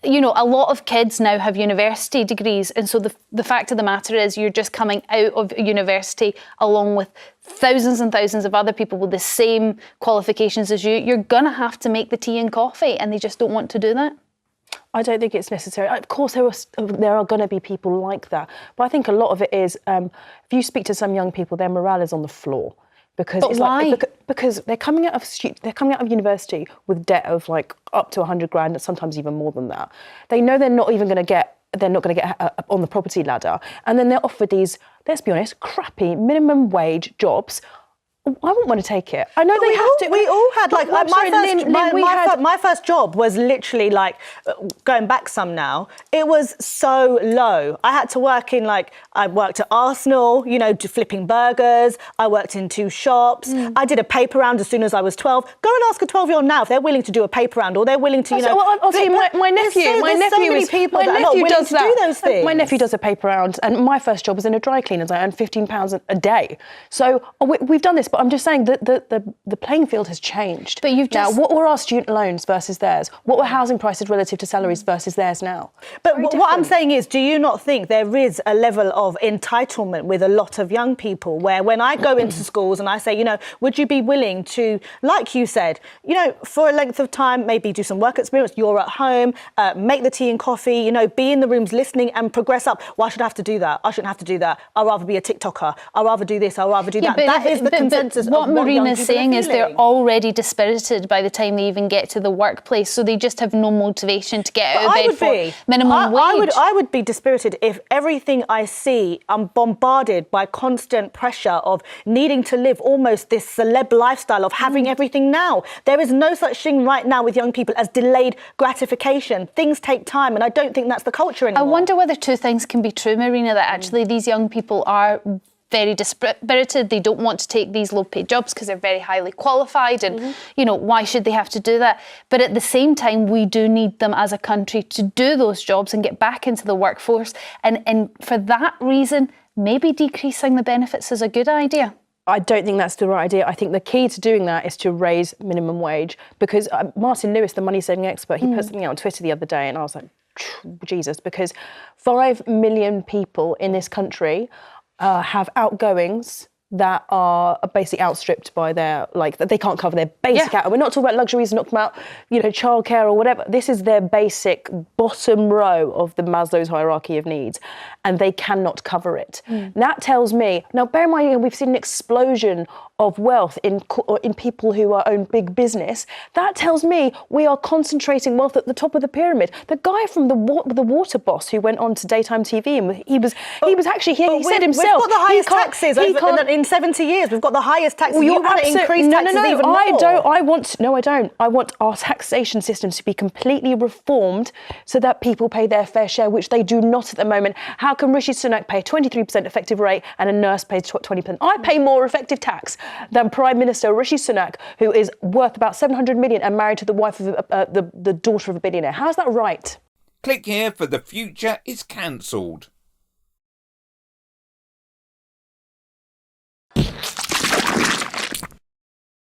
you know, a lot of kids now have university degrees, and so the fact of the matter is you're just coming out of university along with thousands and thousands of other people with the same qualifications as you. You're going to have to make the tea and coffee, and they just don't want to do that. I don't think it's necessary. Of course, there are going to be people like that, but I think a lot of it is, if you speak to some young people, their morale is on the floor. Because but why? Because they're coming out of university with debt of like up to 100 grand, sometimes even more than that. They know they're not going to get on the property ladder, and then they're offered these, let's be honest, crappy minimum wage jobs. I wouldn't want to take it. I know they have to. We all had my first job was literally like, going back some now, it was so low. I had to work in I worked at Arsenal, you know, flipping burgers. I worked in 2 shops. I did a paper round as soon as I was 12. Go and ask a 12-year-old now if they're willing to do a paper round or they're willing to, you know. I'll tell you, my nephew does that. Do those things. My nephew does a paper round, and my first job was in a dry cleaners. I earned £15 a day. So we've done this. But I'm just saying that the playing field has changed. But what were our student loans versus theirs? What were housing prices relative to salaries versus theirs now? But what I'm saying is, do you not think there is a level of entitlement with a lot of young people where when I go into schools and I say, you know, would you be willing to, like you said, you know, for a length of time, maybe do some work experience, you're at home, make the tea and coffee, you know, be in the rooms listening and progress up. Why should I have to do that? I shouldn't have to do that. I'd rather be a TikToker. I'd rather do this. I'd rather do that. That is the consensus. What Marina's saying is they're already dispirited by the time they even get to the workplace, so they just have no motivation to get out of bed for minimum wage. I would be dispirited if everything I see, I'm bombarded by constant pressure of needing to live almost this celeb lifestyle of having everything now. There is no such thing right now with young people as delayed gratification. Things take time, and I don't think that's the culture anymore. I wonder whether 2 things can be true, Marina, that actually these young people are very dispirited. They don't want to take these low-paid jobs because they're very highly qualified, and you know, why should they have to do that? But at the same time, we do need them as a country to do those jobs and get back into the workforce. And for that reason, maybe decreasing the benefits is a good idea. I don't think that's the right idea. I think the key to doing that is to raise minimum wage, because Martin Lewis, the money-saving expert, he put something out on Twitter the other day, and I was like, Jesus, because 5 million people in this country have outgoings that are basically outstripped by their, that they can't cover their basic out. We're not talking about luxuries, we're not talking about, you know, childcare or whatever. This is their basic bottom row of the Maslow's hierarchy of needs, and they cannot cover it. That tells me, now bear in mind, we've seen an explosion of wealth in people who own big business. That tells me we are concentrating wealth at the top of the pyramid. The guy from the water boss who went on to daytime TV, and he said himself, we've got the highest taxes in 70 years. We've got the highest taxes. Well, you want to increase taxes even more. I don't. I want our taxation system to be completely reformed so that people pay their fair share, which they do not at the moment. How can Rishi Sunak pay a 23% effective rate and a nurse pays 20%? I pay more effective tax than Prime Minister Rishi Sunak, who is worth about 700 million and married to the wife of the daughter of a billionaire. How's that right? Click here for The Future is Cancelled.